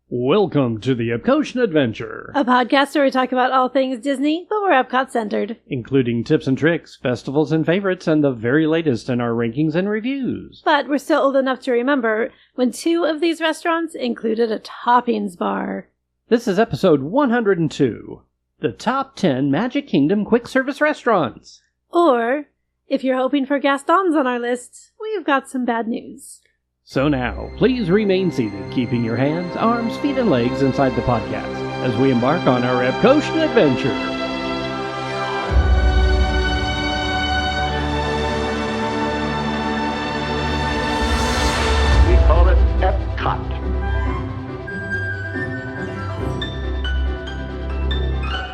Welcome to the Epcotian Adventure, a podcast where we talk about all things Disney, but we're Epcot-centered. including tips and tricks, festivals and favorites, and the very latest in our rankings and reviews. But we're still old enough to remember when 2 of these restaurants included a toppings bar. This is episode 102, the top 10 Magic Kingdom quick service restaurants. Or, if you're hoping for Gaston's on our list, we've got some bad news. So now, please remain seated, keeping your hands, arms, feet, and legs inside the podcast as we embark on our Epcotian adventure. We call it Epcot.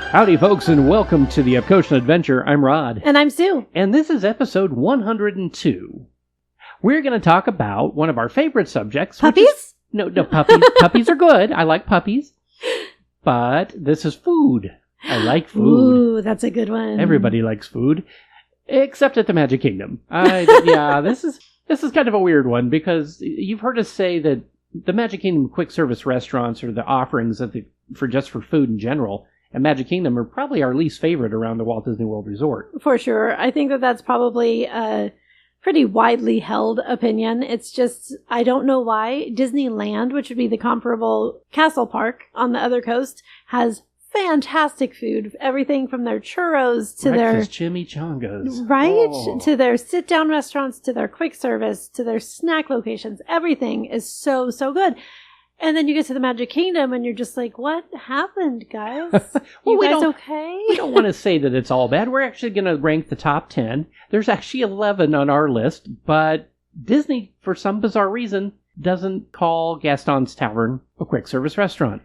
Howdy, folks, and welcome to the Epcotian Adventure. I'm Rod. And I'm Sue. And this is episode 102. We're going to talk about one of our favorite subjects. Puppies? No, puppies. Puppies are good. I like puppies. But this is food. I like food. Ooh, that's a good one. Everybody likes food. Except at the Magic Kingdom. This is kind of a weird one because you've heard us say that the Magic Kingdom quick service restaurants or the offerings for food in general at Magic Kingdom are probably our least favorite around the Walt Disney World Resort. For sure. I think that that's probably a pretty widely held opinion. It's just, I don't know why. Disneyland, which would be the comparable castle park on the other coast, has fantastic food. Everything from their churros to Breakfast chimichangas. Right? Oh. To their sit-down restaurants, to their quick service, to their snack locations. Everything is so, so good. And then you get to the Magic Kingdom and you're just like, what happened, guys? Well, you guys okay? We don't want to say that it's all bad. We're actually going to rank the top 10. There's actually 11 on our list, but Disney, for some bizarre reason, doesn't call Gaston's Tavern a quick service restaurant.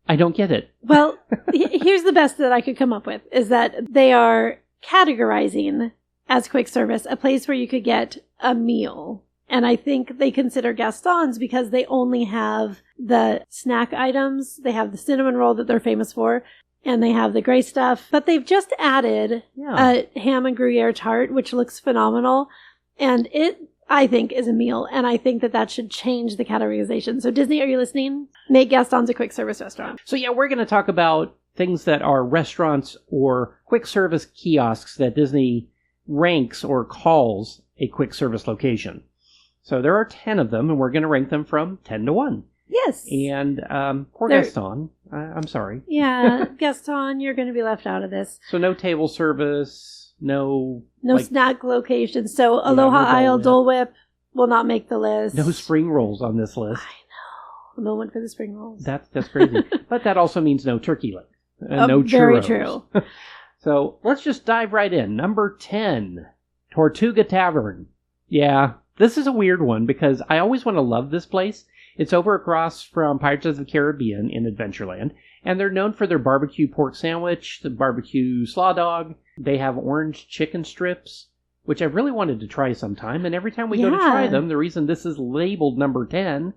I don't get it. Well, here's the best that I could come up with, is that they are categorizing as quick service a place where you could get a meal. And I think they consider Gaston's because they only have the snack items. They have the cinnamon roll that they're famous for, and they have the gray stuff. But they've just added a ham and Gruyere tart, which looks phenomenal. And it, I think, is a meal. And I think that that should change the categorization. So Disney, are you listening? Make Gaston's a quick service restaurant. So yeah, we're going to talk about things that are restaurants or quick service kiosks that Disney ranks or calls a quick service location. So there are 10 of them, and we're going to rank them from 10 to 1. Yes. And poor Gaston. I'm sorry. Yeah, Gaston, you're going to be left out of this. So no table service, no snack locations. So Aloha Isle Dole Whip will not make the list. No spring rolls on this list. I know. A moment for the spring rolls. That's crazy. But that also means no turkey leg. No churros. Very true. So let's just dive right in. Number 10, Tortuga Tavern. Yeah. This is a weird one because I always want to love this place. It's over across from Pirates of the Caribbean in Adventureland, and they're known for their barbecue pork sandwich, the barbecue slaw dog. They have orange chicken strips, which I really wanted to try sometime, and every time we go to try them, the reason this is labeled number 10,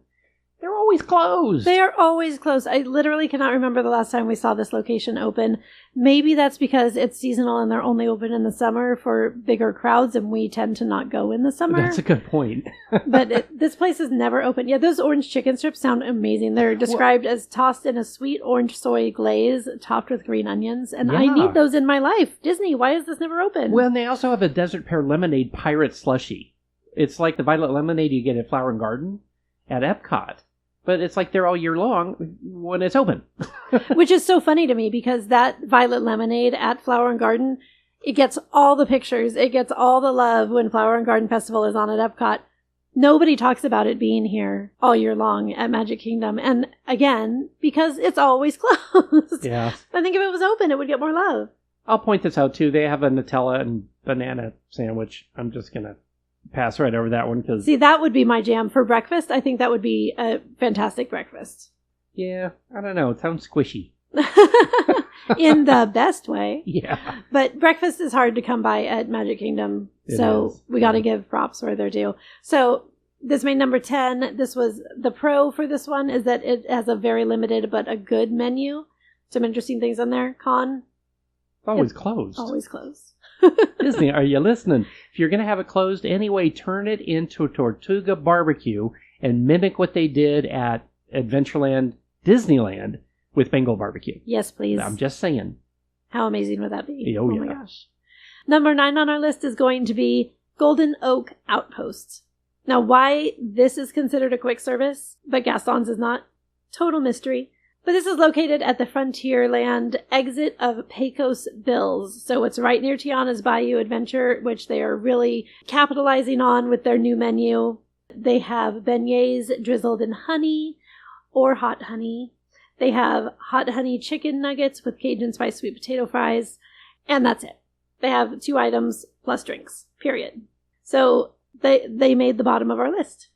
they're always closed. They are always closed. I literally cannot remember the last time we saw this location open. Maybe that's because it's seasonal and they're only open in the summer for bigger crowds, and we tend to not go in the summer. That's a good point. But this place is never open. Yeah, those orange chicken strips sound amazing. They're described as tossed in a sweet orange soy glaze topped with green onions, and I need those in my life. Disney, why is this never open? Well, and they also have a Desert Pear Lemonade Pirate Slushie. It's like the Violet Lemonade you get at Flower and Garden at Epcot. But it's like they're all year long when it's open. Which is so funny to me because that Violet Lemonade at Flower and Garden, it gets all the pictures. It gets all the love when Flower and Garden Festival is on at Epcot. Nobody talks about it being here all year long at Magic Kingdom. And again, because it's always closed. Yeah. I think if it was open, it would get more love. I'll point this out too. They have a Nutella and banana sandwich. I'm just going to pass right over that one because see, that would be my jam for breakfast. I think that would be a fantastic breakfast. Yeah, I don't know. It sounds squishy. In the best way. Yeah. But breakfast is hard to come by at Magic Kingdom. So we got to give props where they're due. So this made number 10. This was the pro for this one is that it has a very limited but a good menu. Some interesting things on there. Con. Always closed. Always closed. Disney, are you listening? If you're going to have it closed anyway, turn it into Tortuga Barbecue and mimic what they did at Adventureland Disneyland with Bengal barbecue. Yes, please. I'm just saying. How amazing would that be? Oh, my yeah. gosh. Number 9 on our list is going to be Golden Oak Outpost. Now, why this is considered a quick service, but Gaston's is not, total mystery. But this is located at the Frontierland exit of Pecos Bills. So it's right near Tiana's Bayou Adventure, which they are really capitalizing on with their new menu. They have beignets drizzled in honey or hot honey. They have hot honey chicken nuggets with Cajun spice sweet potato fries. And that's it. They have 2 items plus drinks, period. So they made the bottom of our list.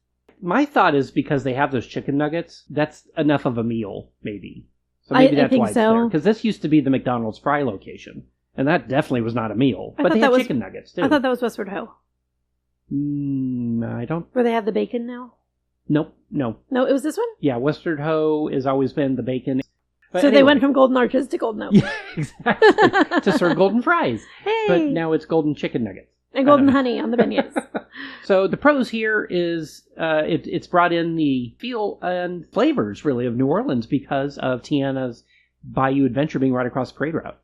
My thought is because they have those chicken nuggets, that's enough of a meal, maybe. So maybe that's think why it's so. there. Because this used to be the McDonald's fry location. And that definitely was not a meal. But they have chicken nuggets, too. I thought that was Westward Ho. I don't... Where they have the bacon now? Nope, no. No, it was this one? Yeah, Westward Ho has always been the bacon. But so anyway. they went from Golden Arches to Golden Oak. Yeah, exactly. To serve golden fries. Hey! But now it's golden chicken nuggets. And golden honey on the beignets. So the pros here is it's brought in the feel and flavors, really, of New Orleans because of Tiana's Bayou Adventure being right across the parade route.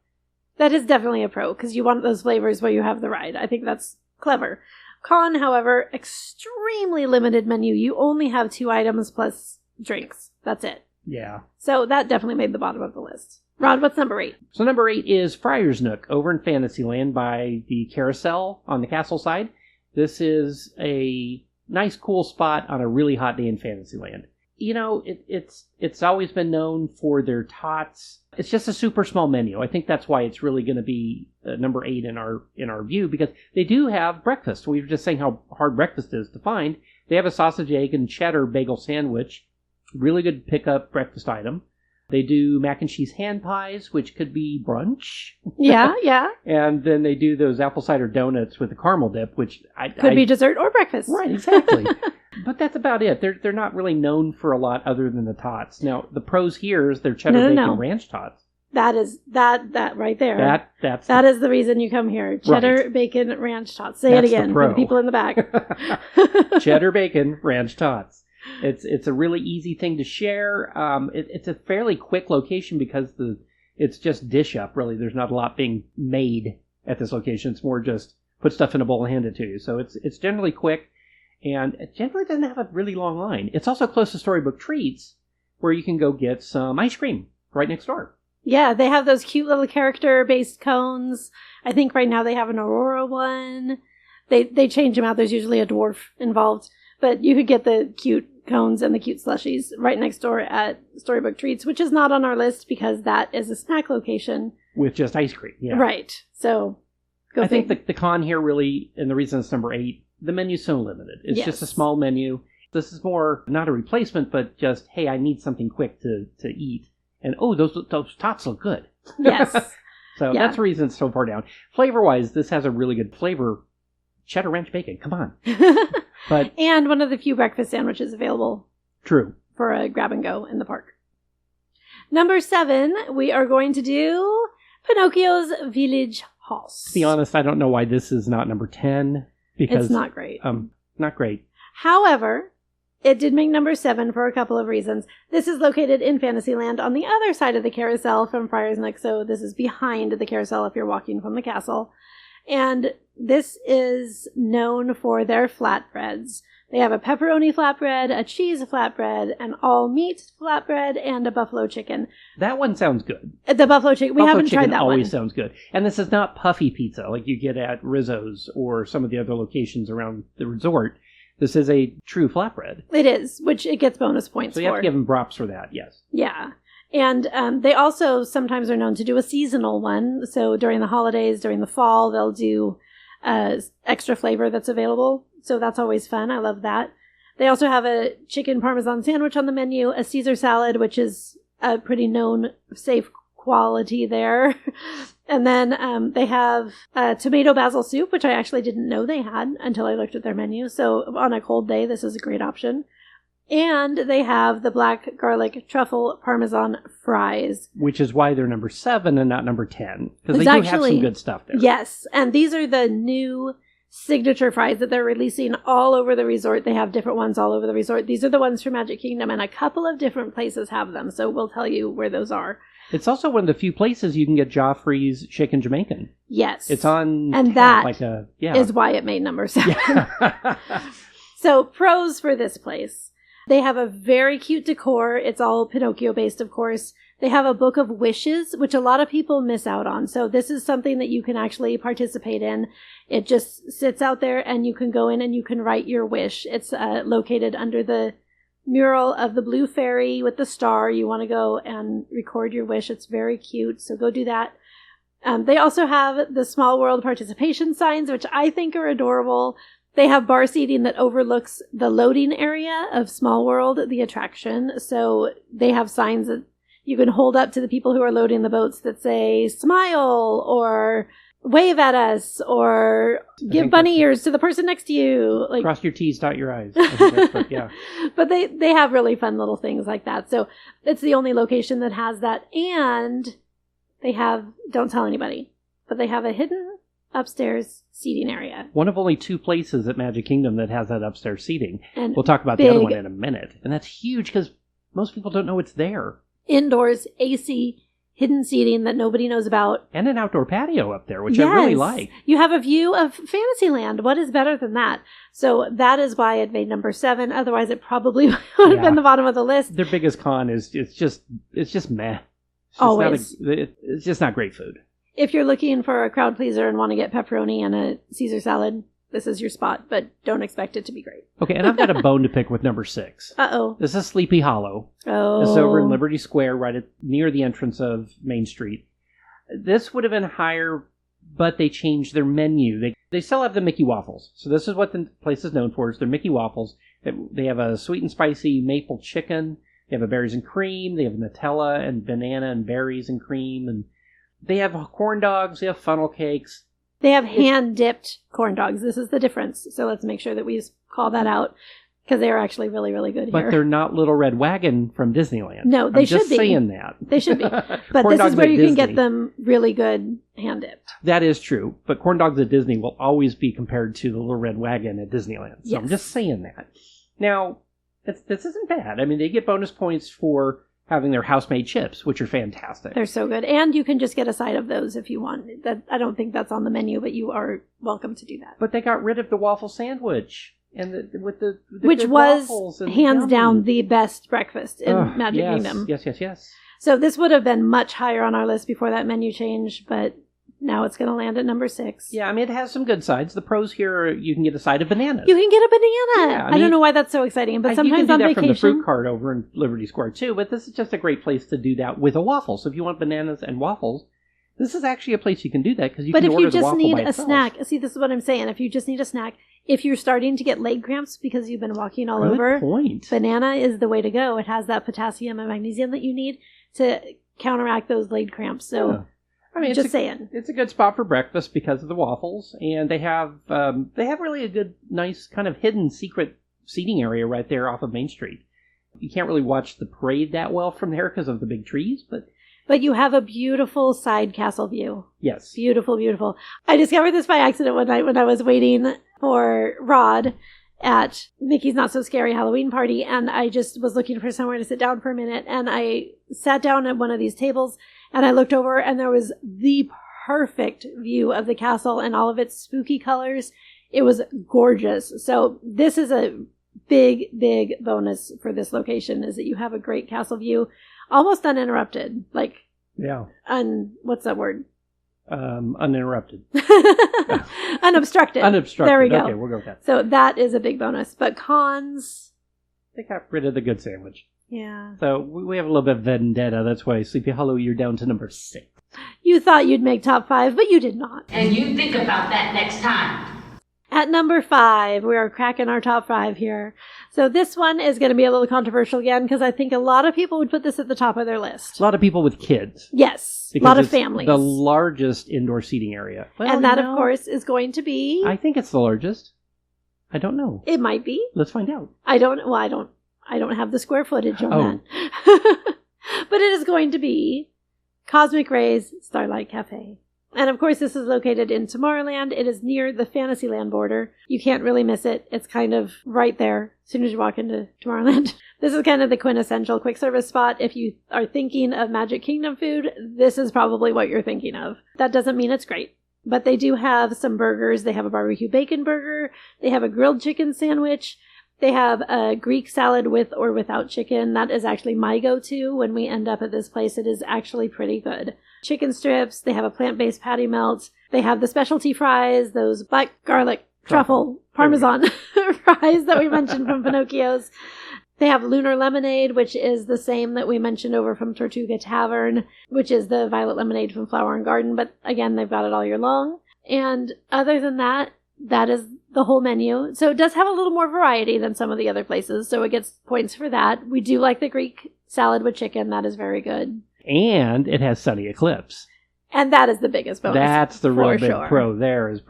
That is definitely a pro, because you want those flavors where you have the ride. I think that's clever. Con, however, extremely limited menu. You only have 2 items plus drinks. That's it. Yeah. So that definitely made the bottom of the list. Rod, what's number 8? So number 8 is Friar's Nook over in Fantasyland by the carousel on the castle side. This is a nice, cool spot on a really hot day in Fantasyland. You know, it's always been known for their tots. It's just a super small menu. I think that's why it's really going to be number 8 in our view, because they do have breakfast. We were just saying how hard breakfast is to find. They have a sausage, egg, and cheddar bagel sandwich. Really good pickup breakfast item. They do mac and cheese hand pies, which could be brunch. Yeah, yeah. And then they do those apple cider donuts with the caramel dip, which could be dessert or breakfast. Right, exactly. But that's about it. They're not really known for a lot other than the tots. Now, the pros here is their cheddar bacon ranch tots. That is that right there. That is the reason you come here. Cheddar bacon ranch tots. Say it again for the people in the back. Cheddar bacon ranch tots. It's a really easy thing to share. It's a fairly quick location because it's just dish up, really. There's not a lot being made at this location. It's more just put stuff in a bowl and hand it to you. So it's generally quick, and it generally doesn't have a really long line. It's also close to Storybook Treats, where you can go get some ice cream right next door. Yeah, they have those cute little character-based cones. I think right now they have an Aurora one. They change them out. There's usually a dwarf involved. But you could get the cute cones and the cute slushies right next door at Storybook Treats, which is not on our list because that is a snack location. With just ice cream, yeah. Right. So, I think the con here really, and the reason it's number 8, the menu's so limited. It's just a small menu. This is more, not a replacement, but just, hey, I need something quick to eat. And, oh, those tots look good. Yes. So that's the reason it's so far down. Flavor-wise, this has a really good flavor. Cheddar ranch bacon, come on. And one of the few breakfast sandwiches available. True. For a grab and go in the park. Number 7, we are going to do Pinocchio's Village House. To be honest, I don't know why this is not number 10. Because it's not great. Not great. However, it did make number 7 for a couple of reasons. This is located in Fantasyland on the other side of the carousel from Friar's Nook, so this is behind the carousel if you're walking from the castle. And this is known for their flatbreads. They have a pepperoni flatbread, a cheese flatbread, an all-meat flatbread, and a buffalo chicken. That one sounds good. The buffalo chicken. We haven't tried that one. Always sounds good. And this is not puffy pizza like you get at Rizzo's or some of the other locations around the resort. This is a true flatbread. It is, which it gets bonus points for. So you have to give them props for that, yes. Yeah. And they also sometimes are known to do a seasonal one. So during the holidays, during the fall, they'll do extra flavor that's available. So that's always fun. I love that. They also have a chicken parmesan sandwich on the menu, a Caesar salad, which is a pretty known safe quality there. And then they have tomato basil soup, which I actually didn't know they had until I looked at their menu. So on a cold day, this is a great option. And they have the black garlic truffle parmesan fries. Which is why they're number 7 and not number 10. Because they do have some good stuff there. Yes. And these are the new signature fries that they're releasing all over the resort. They have different ones all over the resort. These are the ones from Magic Kingdom, and a couple of different places have them, so we'll tell you where those are. It's also one of the few places you can get Joffrey's Shaken Jamaican. Yes. It's on and tap, that is why it made number 7. Yeah. So, pros for this place. They have a very cute decor. It's all Pinocchio-based, of course. They have a book of wishes, which a lot of people miss out on. So this is something that you can actually participate in. It just sits out there, and you can go in and you can write your wish. It's located under the mural of the blue fairy with the star. You want to go and record your wish. It's very cute, so go do that. They also have the Small World participation signs, which I think are adorable. They have bar seating that overlooks the loading area of Small World, the attraction. So they have signs that you can hold up to the people who are loading the boats that say, smile, or wave at us, or give bunny ears to the person next to you. Like, cross your T's, dot your I's. I think that's what, yeah. But they have really fun little things like that. So it's the only location that has that. And they have, don't tell anybody, but they have a hidden upstairs seating area. One of only 2 places at Magic Kingdom that has that upstairs seating. And we'll talk about the other one in a minute. And that's huge because most people don't know it's there. Indoors, AC, hidden seating that nobody knows about. And an outdoor patio up there, which I really like. You have a view of Fantasyland. What is better than that? So that is why it made number 7. Otherwise, it probably would have been the bottom of the list. Their biggest con is it's just meh. Always. It's just not great food. If you're looking for a crowd pleaser and want to get pepperoni and a Caesar salad, this is your spot, but don't expect it to be great. Okay, and I've got a bone to pick with number 6. Uh-oh. This is Sleepy Hollow. Oh. This is over in Liberty Square, right near the entrance of Main Street. This would have been higher, but they changed their menu. They still have the Mickey Waffles. So this is what the place is known for, is their Mickey Waffles. They have a sweet and spicy maple chicken. They have a berries and cream. They have Nutella and banana and berries and cream. And they have corn dogs. They have funnel cakes. They have hand-dipped corn dogs. This is the difference. So let's make sure that we call that out, because they are actually really, really good here. But they're not Little Red Wagon from Disneyland. No, they should be. I'm just saying that. They should be. But this is where you can get them really good hand-dipped. That is true. But corn dogs at Disney will always be compared to the Little Red Wagon at Disneyland. So I'm just saying that. Now, this isn't bad. I mean, they get bonus points for having their house-made chips, which are fantastic. They're so good. And you can just get a side of those if you want. I don't think that's on the menu, but you are welcome to do that. But they got rid of the waffle sandwich. And with the which was hands yummy. Down the best breakfast in Magic Kingdom. Yes. So this would have been much higher on our list before that menu change, but now it's going to land at number 6. Yeah, I mean, it has some good sides. The pros here are you can get a side of bananas. You can get a banana. Yeah, I don't know why that's so exciting, but sometimes on vacation. You can do that from the fruit cart over in Liberty Square too, but this is just a great place to do that with a waffle. So if you want bananas and waffles, this is actually a place you can do that because you can order the waffle by itself. But if you just need a snack, see, this is what I'm saying. If you just need a snack, if you're starting to get leg cramps because you've been walking all over, banana is the way to go. It has that potassium and magnesium that you need to counteract those leg cramps. So. Yeah. I mean, saying. It's a good spot for breakfast because of the waffles, and they have really a good, nice kind of hidden secret seating area right there off of Main Street. You can't really watch the parade that well from there because of the big trees, but you have a beautiful side castle view. Yes, beautiful, beautiful. I discovered this by accident one night when I was waiting for Rod at Mickey's Not So Scary Halloween Party, and I just was looking for somewhere to sit down for a minute, and I sat down at one of these tables. And I looked over, and there was the perfect view of the castle and all of its spooky colors. It was gorgeous. So this is a big, big bonus for this location, is that you have a great castle view, almost uninterrupted. What's that word? Uninterrupted. Unobstructed. Unobstructed. There we go. Okay, we'll go with that. So that is a big bonus. But cons... They got rid of the good sandwich. Yeah. So we have a little bit of vendetta. That's why Sleepy Hollow, you're down to number 6. You thought you'd make top 5, but you did not. And you think about that next time. At number 5, we are cracking our top 5 here. So this one is going to be a little controversial again, because I think a lot of people would put this at the top of their list. A lot of people with kids. Yes. A lot of families. The largest indoor seating area. Well, and that, of course, is going to be... I think it's the largest. I don't know. It might be. Let's find out. I don't have the square footage on that. But it is going to be Cosmic Rays Starlight Cafe. And of course, this is located in Tomorrowland. It is near the Fantasyland border. You can't really miss it. It's kind of right there as soon as you walk into Tomorrowland. This is kind of the quintessential quick service spot. If you are thinking of Magic Kingdom food, this is probably what you're thinking of. That doesn't mean it's great. But they do have some burgers. They have a barbecue bacon burger. They have a grilled chicken sandwich. They have a Greek salad with or without chicken. That is actually my go-to when we end up at this place. It is actually pretty good. Chicken strips. They have a plant-based patty melt. They have the specialty fries, those black garlic, truffle, parmesan fries that we mentioned from Pinocchio's. They have Lunar Lemonade, which is the same that we mentioned over from Tortuga Tavern, which is the violet lemonade from Flower and Garden. But again, they've got it all year long. And other than that, that is the whole menu. So it does have a little more variety than some of the other places. So it gets points for that. We do like the Greek salad with chicken. That is very good. And it has Sunny Eclipse. And that is the biggest bonus. That's the real big sure. pro there. Is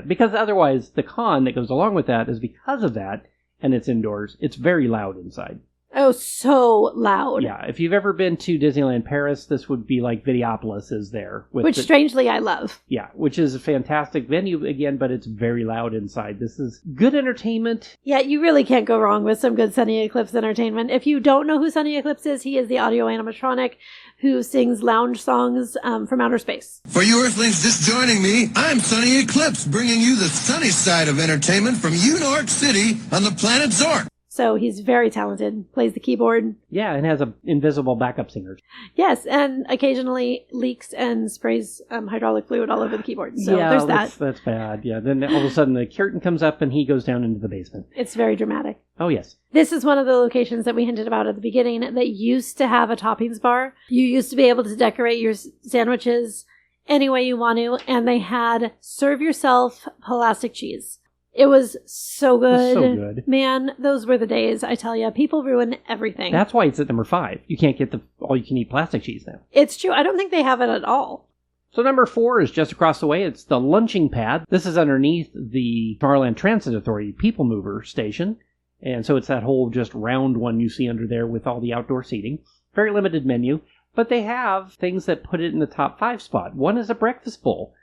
because otherwise the con that goes along with that is because of that, and it's indoors, it's very loud inside. Oh, so loud. Yeah, if you've ever been to Disneyland Paris, this would be like Videopolis is there. Which, strangely, I love. Yeah, which is a fantastic venue, again, but it's very loud inside. This is good entertainment. Yeah, you really can't go wrong with some good Sunny Eclipse entertainment. If you don't know who Sunny Eclipse is, he is the audio animatronic who sings lounge songs from outer space. For you Earthlings just joining me, I'm Sunny Eclipse, bringing you the sunny side of entertainment from Unork City on the planet Zork. So he's very talented, plays the keyboard. Yeah, and has an invisible backup singer. Yes, and occasionally leaks and sprays hydraulic fluid all over the keyboard. So yeah, there's that. That's bad. Yeah, then all of a sudden the curtain comes up and he goes down into the basement. It's very dramatic. Oh, yes. This is one of the locations that we hinted about at the beginning that used to have a toppings bar. You used to be able to decorate your sandwiches any way you want to, and they had serve yourself plastic cheese. It was so good. So good. Man, those were the days, I tell you. People ruin everything. That's why it's at number 5. You can't get the all-you-can-eat plastic cheese now. It's true. I don't think they have it at all. So number 4 is just across the way. It's the lunching pad. This is underneath the Tomorrowland Transit Authority People Mover station. And so it's that whole just round one you see under there with all the outdoor seating. Very limited menu. But they have things that put it in the top 5 spot. One is a breakfast bowl.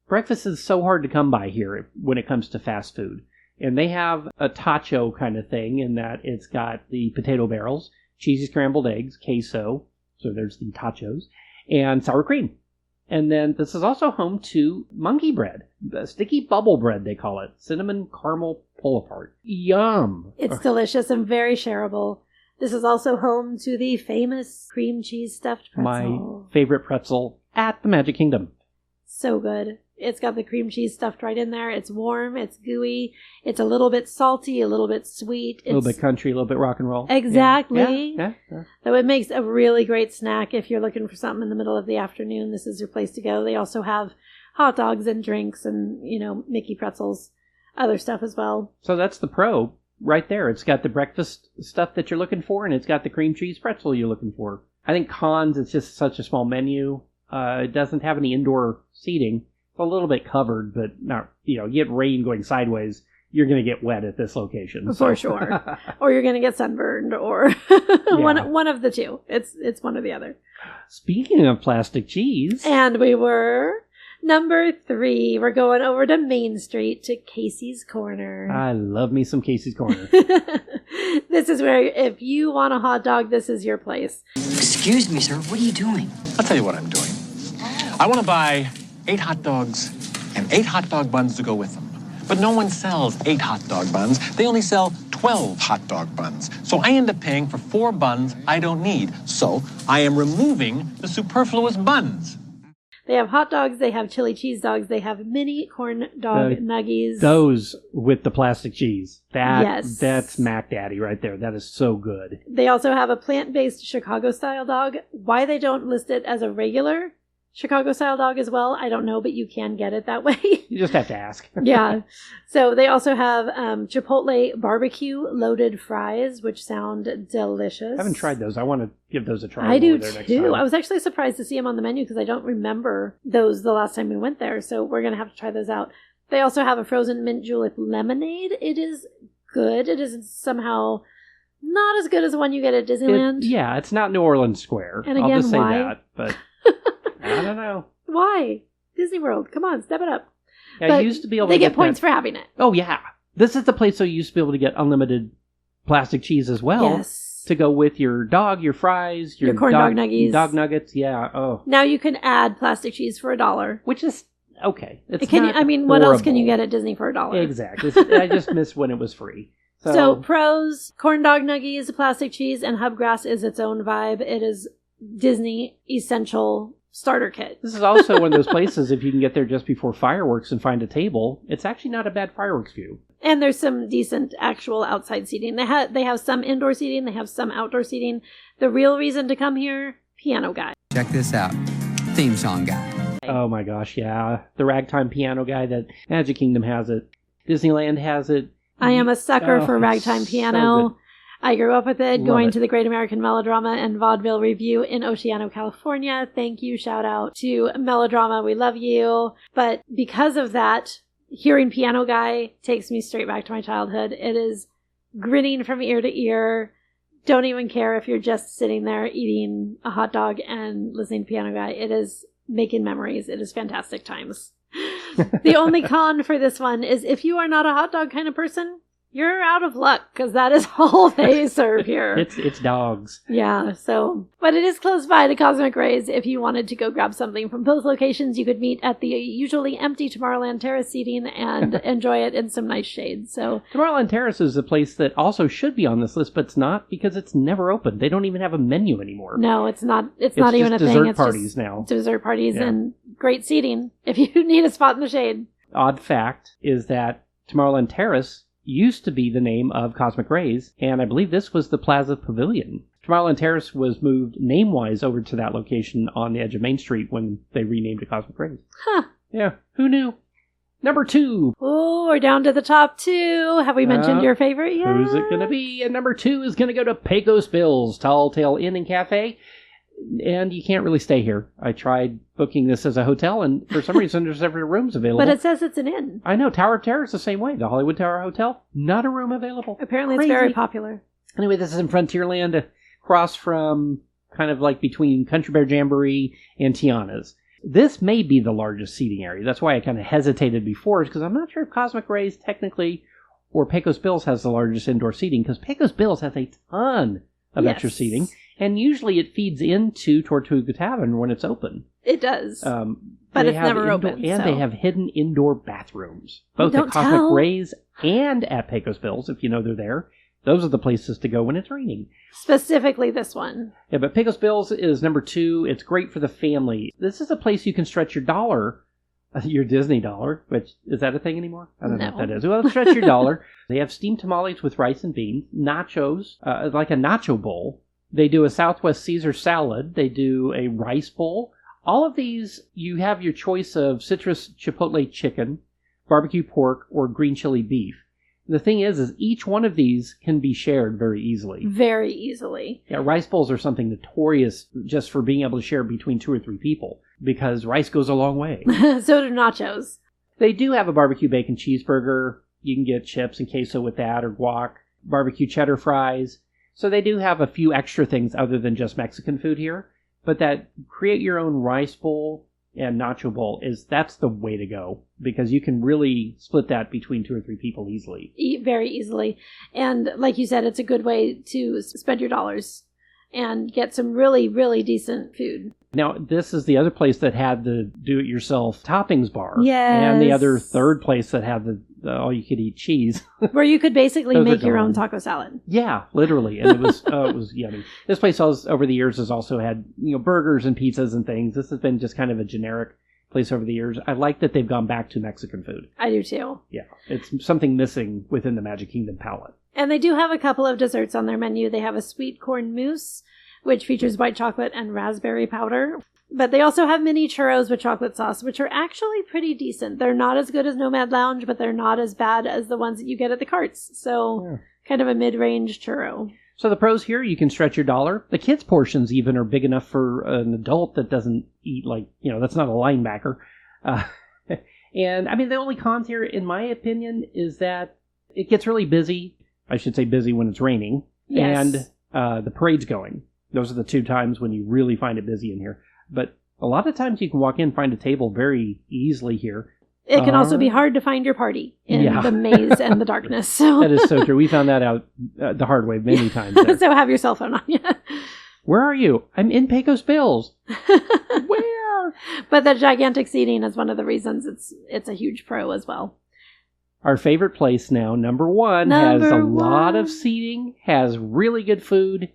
Breakfast is so hard to come by here when it comes to fast food. And they have a tacho kind of thing in that it's got the potato barrels, cheesy scrambled eggs, queso, so there's the tachos, and sour cream. And then this is also home to monkey bread, the sticky bubble bread they call it, cinnamon caramel pull-apart. Yum! It's delicious and very shareable. This is also home to the famous cream cheese stuffed pretzel. My favorite pretzel at the Magic Kingdom. So good. It's got the cream cheese stuffed right in there. It's warm. It's gooey. It's a little bit salty, a little bit sweet. A little bit country, a little bit rock and roll. Exactly. Yeah. So it makes a really great snack if you're looking for something in the middle of the afternoon. This is your place to go. They also have hot dogs and drinks and, Mickey pretzels, other stuff as well. So that's the pro right there. It's got the breakfast stuff that you're looking for, and it's got the cream cheese pretzel you're looking for. I think cons, it's just such a small menu. It doesn't have any indoor seating. It's a little bit covered, but not, you get rain going sideways, you're going to get wet at this location. For sure. Or you're going to get sunburned, or one of the two. It's one or the other. Speaking of plastic cheese. And we were number 3. We're going over to Main Street to Casey's Corner. I love me some Casey's Corner. This is where, if you want a hot dog, this is your place. Excuse me, sir. What are you doing? I'll tell you what I'm doing. I want to buy 8 hot dogs and 8 hot dog buns to go with them. But no one sells 8 hot dog buns. They only sell 12 hot dog buns. So I end up paying for 4 buns I don't need. So I am removing the superfluous buns. They have hot dogs, they have chili cheese dogs, they have mini corn dog nuggies. Those with the plastic cheese. Yes. That's Mac Daddy right there. That is so good. They also have a plant-based Chicago-style dog. Why they don't list it as a regular Chicago-style dog as well, I don't know, but you can get it that way. You just have to ask. Yeah. So they also have Chipotle barbecue loaded fries, which sound delicious. I haven't tried those. I want to give those a try. I do there next too. time. I was actually surprised to see them on the menu because I don't remember those the last time we went there. So we're going to have to try those out. They also have a frozen mint julep lemonade. It is good. It is somehow not as good as the one you get at Disneyland. It's not New Orleans Square. And again, I'll just say why? that, but I don't know. Why? Disney World. Come on, step it up. Yeah, But you used to be able they to get points for having it. Oh, yeah. This is the place where you used to be able to get unlimited plastic cheese as well. Yes. To go with your dog, your fries, your corn dog nuggies. Dog nuggets, yeah. Oh. Now you can add plastic cheese for $1. Which is okay. It's Can not you, I mean, what else can you horrible. get at Disney for $1? Exactly. I just missed when it was free. So pros, corn dog nuggies, plastic cheese, and hubgrass is its own vibe. It is Disney essential starter kit. This is also one of those places, if you can get there just before fireworks and find a table, it's actually not a bad fireworks view. And there's some decent actual outside seating. They have some indoor seating. They have some outdoor seating. The real reason to come here, piano guy. Check this out. Theme song guy. Oh my gosh, yeah. The ragtime piano guy that Magic Kingdom has it. Disneyland has it. I am a sucker for it's ragtime so piano. good. I grew up with it, Love going it. to the Great American Melodrama and Vaudeville Review in Oceano, California. Thank you. Shout out to Melodrama. We love you. But because of that, hearing Piano Guy takes me straight back to my childhood. It is grinning from ear to ear. Don't even care if you're just sitting there eating a hot dog and listening to Piano Guy. It is making memories. It is fantastic times. The only con for this one is if you are not a hot dog kind of person, you're out of luck because that is all they serve here. It's dogs. Yeah, so, but it is close by to Cosmic Rays. If you wanted to go grab something from both locations, you could meet at the usually empty Tomorrowland Terrace seating and enjoy it in some nice shade. So, Tomorrowland Terrace is a place that also should be on this list, but it's not because it's never open. They don't even have a menu anymore. no, it's not. It's not even a just thing. dessert It's parties just now. dessert parties Yeah. and great seating if you need a spot in the shade. Odd fact is that Tomorrowland Terrace used to be the name of Cosmic Rays, and I believe this was the Plaza Pavilion. Tomorrowland Terrace was moved name-wise over to that location on the edge of Main Street when they renamed it Cosmic Rays. Huh. Yeah, who knew? Number 2. Oh, we're down to the top 2. Have we mentioned your favorite yet? Who's it going to be? And number 2 is going to go to Pecos Bills, Tall Tale Inn and Cafe. And you can't really stay here. I tried booking this as a hotel, and for some reason there's several rooms available. But it says it's an inn. I know, Tower of Terror is the same way. The Hollywood Tower Hotel, not a room available. Apparently Crazy. it's very popular. Anyway, this is in Frontierland, across from kind of like between Country Bear Jamboree and Tiana's. This may be the largest seating area. That's why I kind of hesitated before, because I'm not sure if Cosmic Rays technically or Pecos Bills has the largest indoor seating, because Pecos Bills has a ton of extra seating, and usually it feeds into Tortuga Tavern when it's open. It does. But They it's have never indoor- open. And so. they have hidden indoor bathrooms, both Don't at Cosmic tell. Rays and at Pecos Bills, if you know they're there. Those are the places to go when it's raining. Specifically this one. Yeah, but Pecos Bills is number 2. It's great for the family. This is a place you can stretch your dollar, your Disney dollar, which, is that a thing anymore? I don't know No. what that is. Well, stretch your dollar. They have steamed tamales with rice and beans, nachos, like a nacho bowl. They do a Southwest Caesar salad. They do a rice bowl. All of these, you have your choice of citrus chipotle chicken, barbecue pork, or green chili beef. The thing is each one of these can be shared very easily. Very easily. Yeah, rice bowls are something notorious just for being able to share between 2 or 3 people, because rice goes a long way. So do nachos. They do have a barbecue bacon cheeseburger. You can get chips and queso with that, or guac, barbecue cheddar fries. So they do have a few extra things other than just Mexican food here. But that create your own rice bowl and nacho bowl that's the way to go, because you can really split that between 2 or 3 people easily. Eat very easily. And like you said, it's a good way to spend your dollars and get some really, really decent food. Now, this is the other place that had the do-it-yourself toppings bar. Yes. And the other third place that had the all-you-could-eat cheese. Where you could basically Those are make your own gone. taco salad. Yeah, literally. And it was yummy. This place over the years has also had burgers and pizzas and things. This has been just kind of a generic place over the years. I like that they've gone back to Mexican food. I do too. Yeah, it's something missing within the Magic Kingdom palette. And they do have a couple of desserts on their menu. They have a sweet corn mousse, which features white chocolate and raspberry powder. But they also have mini churros with chocolate sauce, which are actually pretty decent. They're not as good as Nomad Lounge, but they're not as bad as the ones that you get at the carts. So kind of a mid-range churro. So the pros here, you can stretch your dollar. The kids' portions even are big enough for an adult that doesn't eat that's not a linebacker. And I mean, the only cons here, in my opinion, is that it gets really busy. I should say busy when it's raining. Yes. And the parade's going. Those are the 2 times when you really find it busy in here. But A lot of times you can walk in and find a table very easily here. It can also be hard to find your party in the maze and the darkness. So. That is so true. We found that out the hard way many times. There. So have your cell phone on you. Where are you? I'm in Pecos Bills. Where? But the gigantic seating is one of the reasons it's a huge pro as well. Our favorite place now, number one, has a lot of seating, has really good food,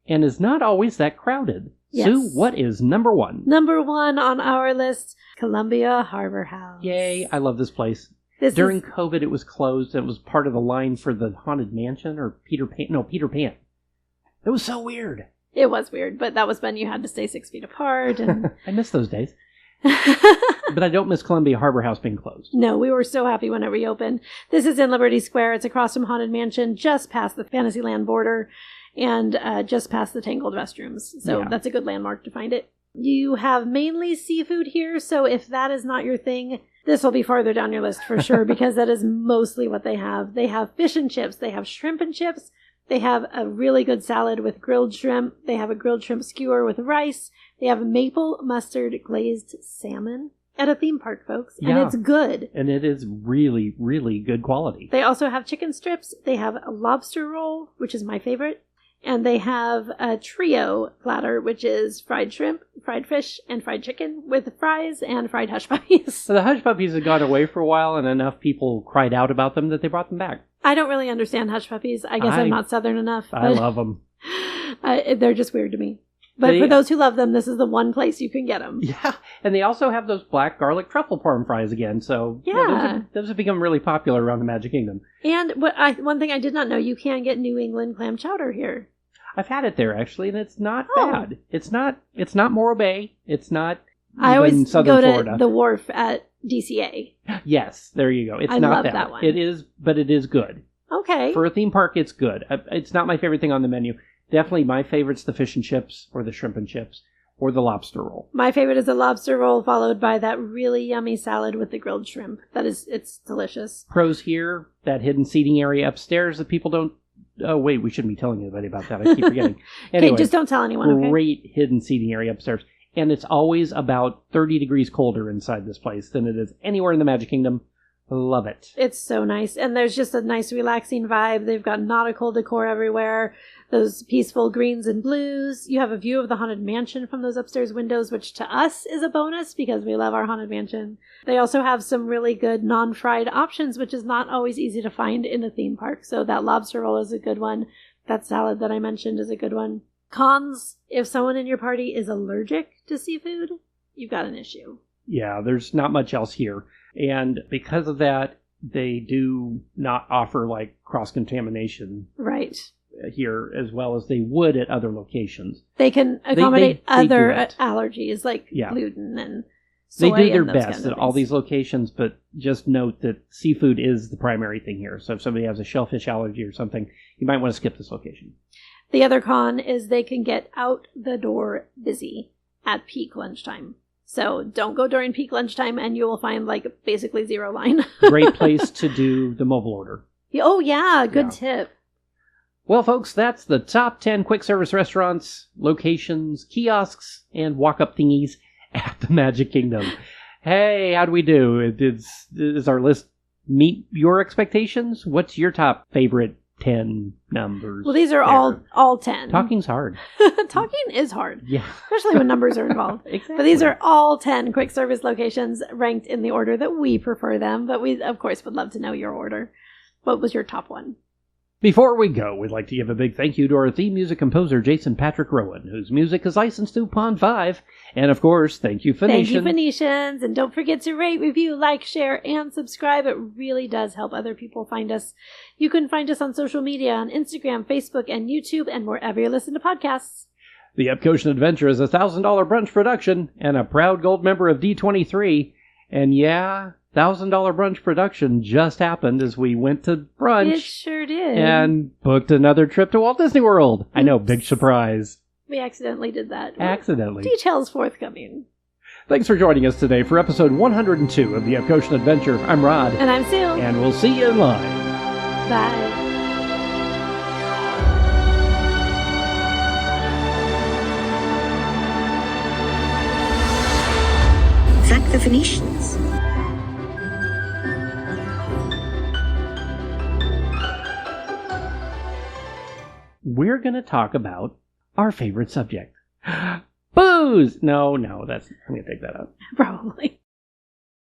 and is not always that crowded. Yes. Sue, what is number one? Number one on our list, Columbia Harbor House. Yay, I love this place. During COVID, it was closed. It was part of the line for the Haunted Mansion or Peter Pan. No, Peter Pan. It was so weird. It was weird, but that was when you had to stay 6 feet apart. And I miss those days. But I don't miss Columbia Harbor House being closed. No, we were so happy when it reopened. This is in Liberty Square. It's across from Haunted Mansion, just past the Fantasyland border, and just past the Tangled restrooms. So that's a good landmark to find it. You have mainly seafood here, so if that is not your thing, this will be farther down your list for sure, because that is mostly what they have. They have fish and chips. They have shrimp and chips. They have a really good salad with grilled shrimp. They have a grilled shrimp skewer with rice. They have maple mustard glazed salmon at a theme park, folks. And it's good. And it is really, really good quality. They also have chicken strips. They have a lobster roll, which is my favorite. And they have a trio platter, which is fried shrimp, fried fish, and fried chicken with fries and fried hush puppies. So the hush puppies had gone away for a while, and enough people cried out about them that they brought them back. I don't really understand hush puppies. I guess I'm not Southern enough. I love them. They're just weird to me. But for those who love them, this is the one place you can get them. Yeah, and they also have those black garlic truffle parm fries again. So those have become really popular around the Magic Kingdom. And one thing I did not know, you can get New England clam chowder here. I've had it there actually, and it's not bad. It's not Morro Bay. It's not. I always Southern go to Florida. the wharf at DCA. Yes, there you go. It's I not love bad. that one. It is, but it is good. Okay. For a theme park, it's good. It's not my favorite thing on the menu. Definitely my favorite's the fish and chips, or the shrimp and chips, or the lobster roll. My favorite is the lobster roll, followed by that really yummy salad with the grilled shrimp. It's delicious. Pros here, that hidden seating area upstairs that people don't. Oh, wait, we shouldn't be telling anybody about that. I keep forgetting. Anyway, okay, just don't tell anyone, okay? Great hidden seating area upstairs. And it's always about 30 degrees colder inside this place than it is anywhere in the Magic Kingdom. Love it. It's so nice. And there's just a nice relaxing vibe. They've got nautical decor everywhere. Those peaceful greens and blues. You have a view of the Haunted Mansion from those upstairs windows, which to us is a bonus because we love our Haunted Mansion. They also have some really good non-fried options, which is not always easy to find in a theme park. So that lobster roll is a good one. That salad that I mentioned is a good one. Cons, if someone in your party is allergic to seafood, you've got an issue. Yeah, there's not much else here. And because of that, they do not offer like cross-contamination. Right. Here as well as they would at other locations. They can accommodate other allergies like gluten and soy. They do their best at all these locations, but just note that seafood is the primary thing here. So if somebody has a shellfish allergy or something, you might want to skip this location. The other con is they can get out the door busy at peak lunchtime. So don't go during peak lunchtime and you will find like basically zero line. Great place to do the mobile order. Oh yeah, good tip. Well, folks, that's the top 10 quick service restaurants, locations, kiosks, and walk-up thingies at the Magic Kingdom. Hey, how'd we do? Does our list meet your expectations? What's your top favorite 10 numbers? Well, these are all 10. Talking's hard. Talking is hard. Yeah. Especially when numbers are involved. Exactly. But these are all 10 quick service locations ranked in the order that we prefer them. But we, of course, would love to know your order. What was your top one? Before we go, we'd like to give a big thank you to our theme music composer, Jason Patrick Rowan, whose music is licensed to Pond 5. And of course, thank you, Phoenician. Thank you, Phoenicians. And don't forget to rate, review, like, share, and subscribe. It really does help other people find us. You can find us on social media, on Instagram, Facebook, and YouTube, and wherever you listen to podcasts. The Epcotian Adventure is a $1,000 brunch production and a proud gold member of D23. And yeah, $1,000 brunch production just happened as we went to brunch. It sure did. And booked another trip to Walt Disney World. I know, big surprise. We accidentally did that. Accidentally. Details forthcoming. Thanks for joining us today for episode 102 of the Epcotian Adventure. I'm Rod. And I'm Sue. And we'll see you in line. Bye. Thank the Venetians. We're going to talk about our favorite subject. Booze! No, I'm going to take that out. Probably.